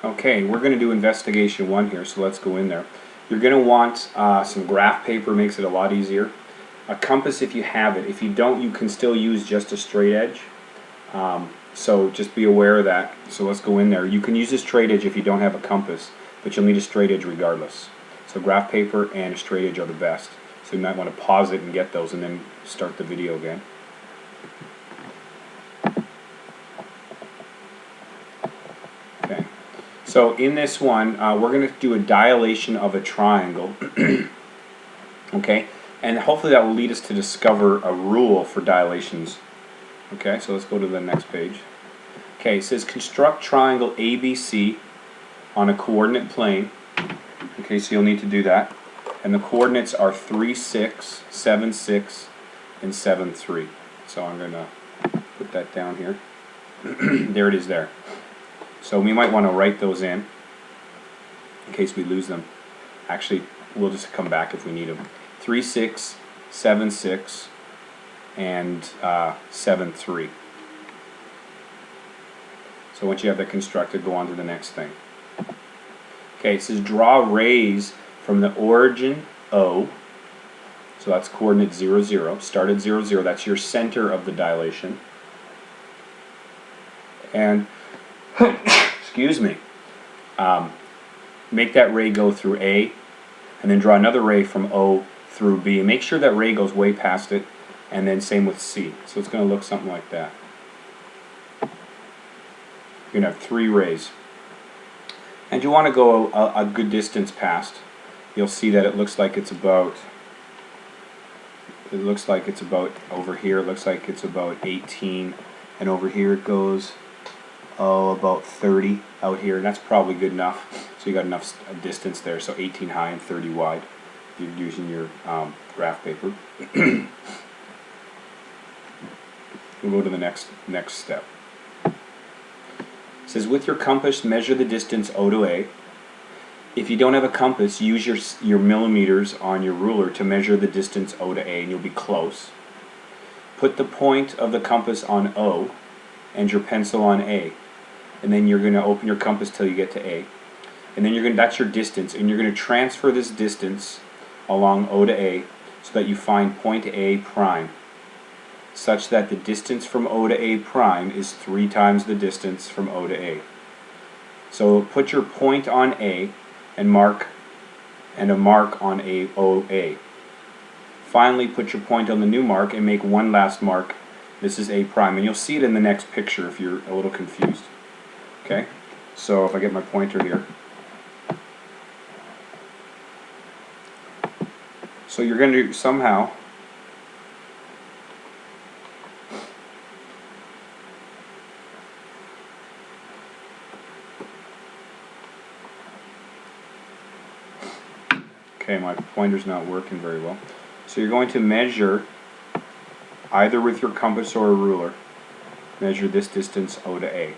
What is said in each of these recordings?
Okay, we're going to do investigation 1 here, so let's go in there. You're going to want some graph paper, makes it a lot easier. A compass if you have it. If you don't, you can still use just a straight edge. So just be aware of that. So let's go in there. You can use a straight edge if you don't have a compass, but you'll need a straight edge regardless. So graph paper and a straight edge are the best. So you might want to pause it and get those and then start the video again. Okay. So in this one, we're going to do a dilation of a triangle. Okay, and hopefully that will lead us to discover a rule for dilations. Okay, so let's go to the next page. Okay, it says construct triangle ABC on a coordinate plane. Okay, so you'll need to do that. And the coordinates are 3, 6, 7, 6, and 7, 3. So I'm going to put that down here. There it is there. So we might want to write those in case we lose them. Actually, we'll just come back if we need them. 3, 6, 7, 6, and 7, 3. So once you have that constructed, go on to the next thing. Okay, it says draw rays from the origin O. So that's coordinate 0, 0. Start at 0, 0. That's your center of the dilation. And excuse me. Make that ray go through A, and then draw another ray from O through B. Make sure that ray goes way past it, and then same with C. So it's going to look something like that. You're going to have 3 rays. And you want to go a good distance past. You'll see that it looks like it's about over here. It looks like it's about 18, and over here it goes about 30 out here, and that's probably good enough. So you got enough distance there. So 18 high and 30 wide. You're using your graph paper. We'll go to the next step. It says with your compass measure the distance O to A. If you don't have a compass, use your millimeters on your ruler to measure the distance O to A, and you'll be close. Put the point of the compass on O and your pencil on A, and then you're going to open your compass till you get to A, and then that's your distance, and you're going to transfer this distance along O to A so that you find point A prime, such that the distance from O to A prime is 3 times the distance from O to A. So put your point on A and a mark on OA. Finally, put your point on the new mark and make one last mark. This is A prime, and you'll see it in the next picture if you're a little confused. Okay, so if I get my pointer here. So you're going to somehow okay, my pointer's not working very well. So you're going to measure, either with your compass or a ruler, measure this distance O to A.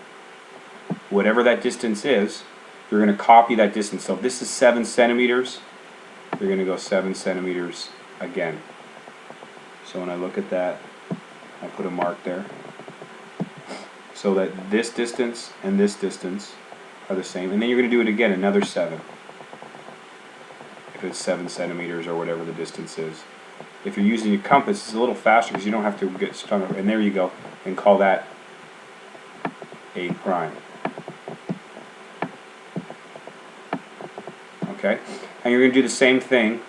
Whatever that distance is, you're going to copy that distance. So if this is 7 centimeters, you're going to go 7 centimeters again. So when I look at that, I put a mark there. So that this distance and this distance are the same. And then you're going to do it again, another 7. If it's 7 centimeters or whatever the distance is. If you're using your compass, it's a little faster because you don't have to get stung up. And there you go. And call that A prime. Okay? And you're going to do the same thing,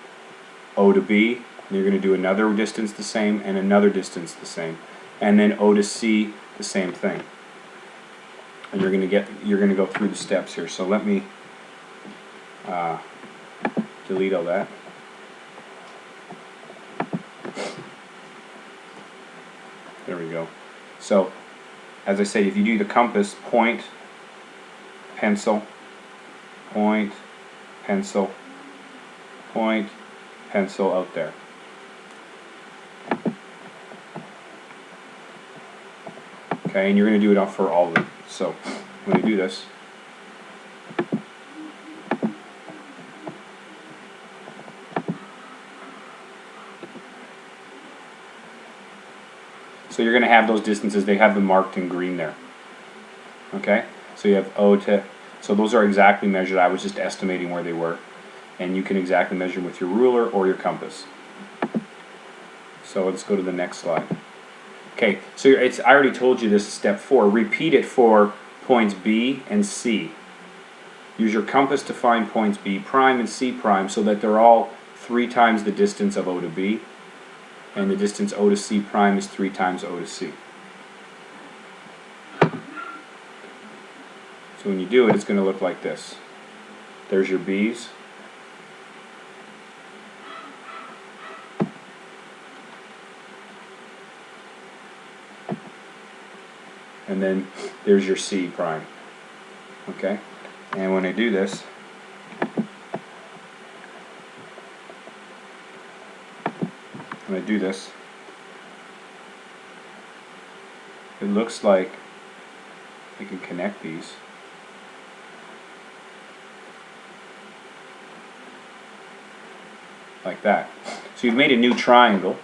O to B, and you're going to do another distance the same and another distance the same. And then O to C, the same thing. And you're going to go through the steps here. So let me delete all that. There we go. So, as I said, if you do the compass, point, pencil, point, pencil, point, pencil out there. Okay, and you're going to do it for all of them. So, I'm going to do this. So you're going to have those distances, they have them marked in green there. Okay? So you have O to So those are exactly measured. I was just estimating where they were. And you can exactly measure them with your ruler or your compass. So let's go to the next slide. Okay, so I already told you this is step 4. Repeat it for points B and C. Use your compass to find points B prime and C prime so that they're all 3 times the distance of O to B. And the distance O to C prime is 3 times O to C. So when you do it, it's going to look like this. There's your B's. And then there's your C prime. Okay? And when I do this, it looks like I can connect these. Like that. So you've made a new triangle.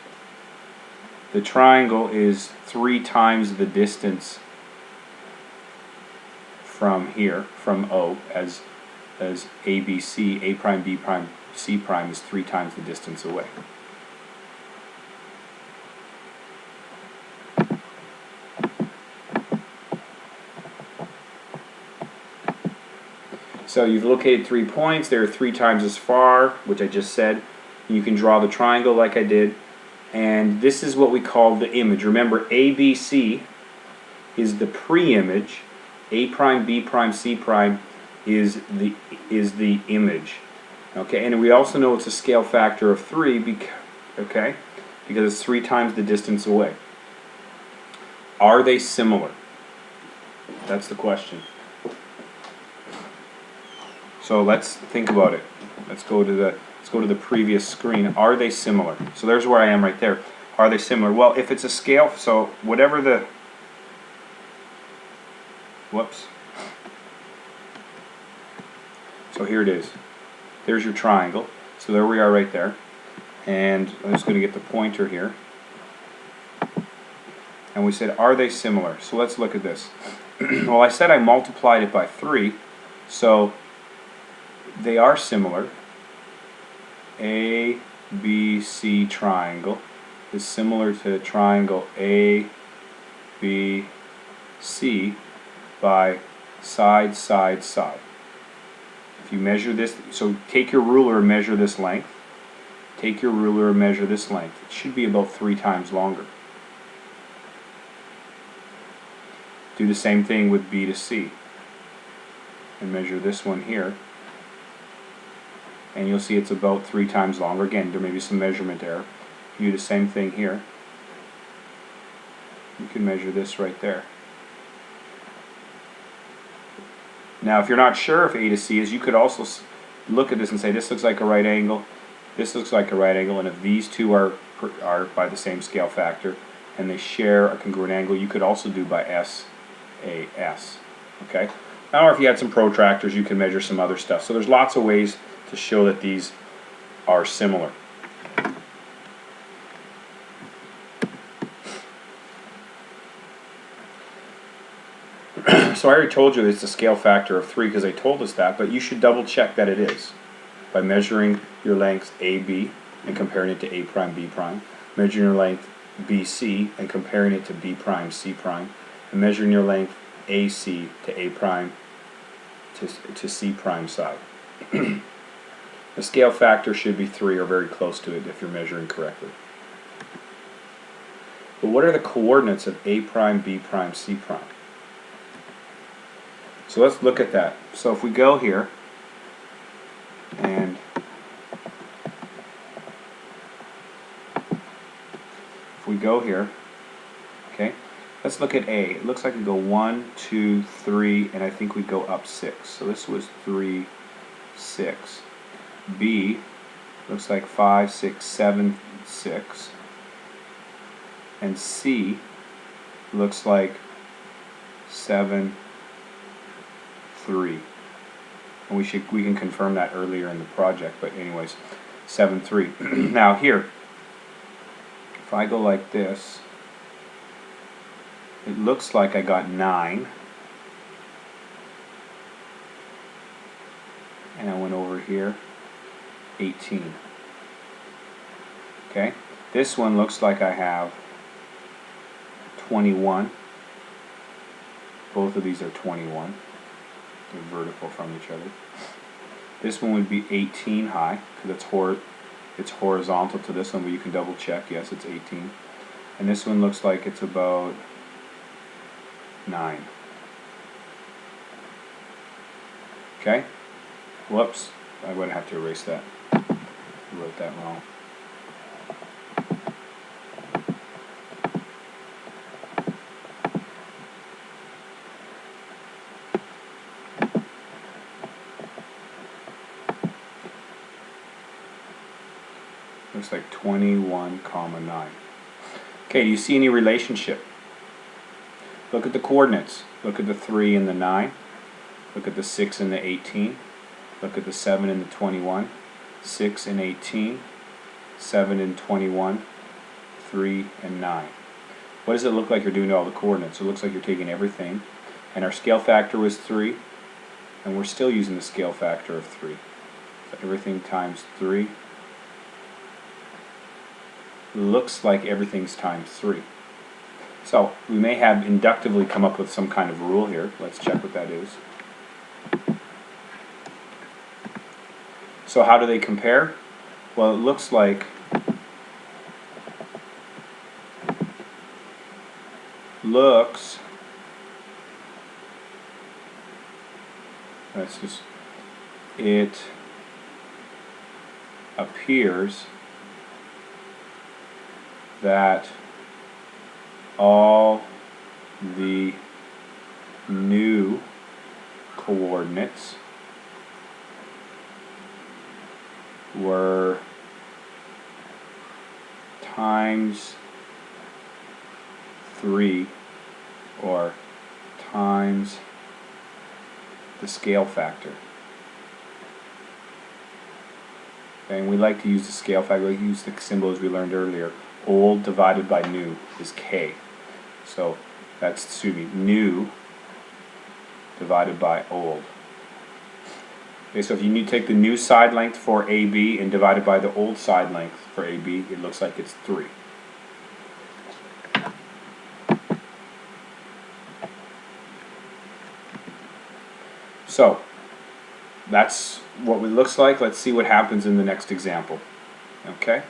The triangle is 3 times the distance from here, from O, as ABC, A prime, B prime, C prime is 3 times the distance away. So you've located 3 points. They're 3 times as far, which I just said. You can draw the triangle like I did. And this is what we call the image. Remember, ABC is the pre-image. A prime, B prime, C prime is the image. Okay, and we also know it's a scale factor of 3 because it's 3 times the distance away. Are they similar? That's the question. So let's think about it. Let's go to the previous screen. Are they similar? So there's where I am right there. Are they similar? Well, if it's a scale, so whatever the So here it is. There's your triangle. So there we are right there. And I'm just going to get the pointer here. And we said, are they similar? So let's look at this. Well, I said I multiplied it by 3. So they are similar. A, B, C triangle is similar to triangle A, B, C by side, side, side. If you measure this, so take your ruler and measure this length. Take your ruler and measure this length. It should be about 3 times longer. Do the same thing with B to C. And measure this one here. And you'll see it's about 3 times longer. Again, there may be some measurement error. You do the same thing here. You can measure this right there. Now, if you're not sure if A to C is, you could also look at this and say, this looks like a right angle, this looks like a right angle, and if these two are by the same scale factor, and they share a congruent angle, you could also do by SAS. Okay? Now, or if you had some protractors, you can measure some other stuff. So there's lots of ways to show that these are similar. So I already told you it's a scale factor of 3 because they told us that, but you should double check that it is by measuring your length AB and comparing it to A prime, B prime, measuring your length BC and comparing it to B prime, C prime, and measuring your length AC to A prime to C prime side. The scale factor should be 3 or very close to it if you're measuring correctly. But what are the coordinates of A prime, B prime, C prime? So let's look at that. So if we go here, and if we go here, okay, let's look at A. It looks like we go 1, 2, 3, and I think we go up 6. So this was 3, 6. B looks like 5, 6, 7, 6. And C looks like 7, 3. And we can confirm that earlier in the project, but anyways, 7, 3. Now here, if I go like this, it looks like I got 9. and I went over here, 18. Okay, this one looks like I have 21. Both of these are 21. They're vertical from each other. This one would be 18 high, because it's horizontal to this one, but you can double check. Yes, it's 18. And this one looks like it's about 9. Okay? Whoops. I would have to erase that. I wrote that wrong. Looks like 21,9. Okay, do you see any relationship? Look at the coordinates. Look at the 3 and the 9. Look at the 6 and the 18. Look at the 7 and the 21. 6 and 18. 7 and 21. 3 and 9. What does it look like you're doing to all the coordinates? It looks like you're taking everything, and our scale factor was 3, and we're still using the scale factor of 3. So everything times 3. Looks like everything's times 3. So we may have inductively come up with some kind of rule here. Let's check what that is. So how do they compare? Well, it looks like it appears that all the new coordinates were times 3 or times the scale factor. Okay, and we like to use the scale factor. We use the symbols we learned earlier. Old divided by new is K. So that's, excuse me, new divided by old. Okay, so if you need to take the new side length for AB and divide it by the old side length for AB, it looks like it's 3. So that's what it looks like. Let's see what happens in the next example. Okay?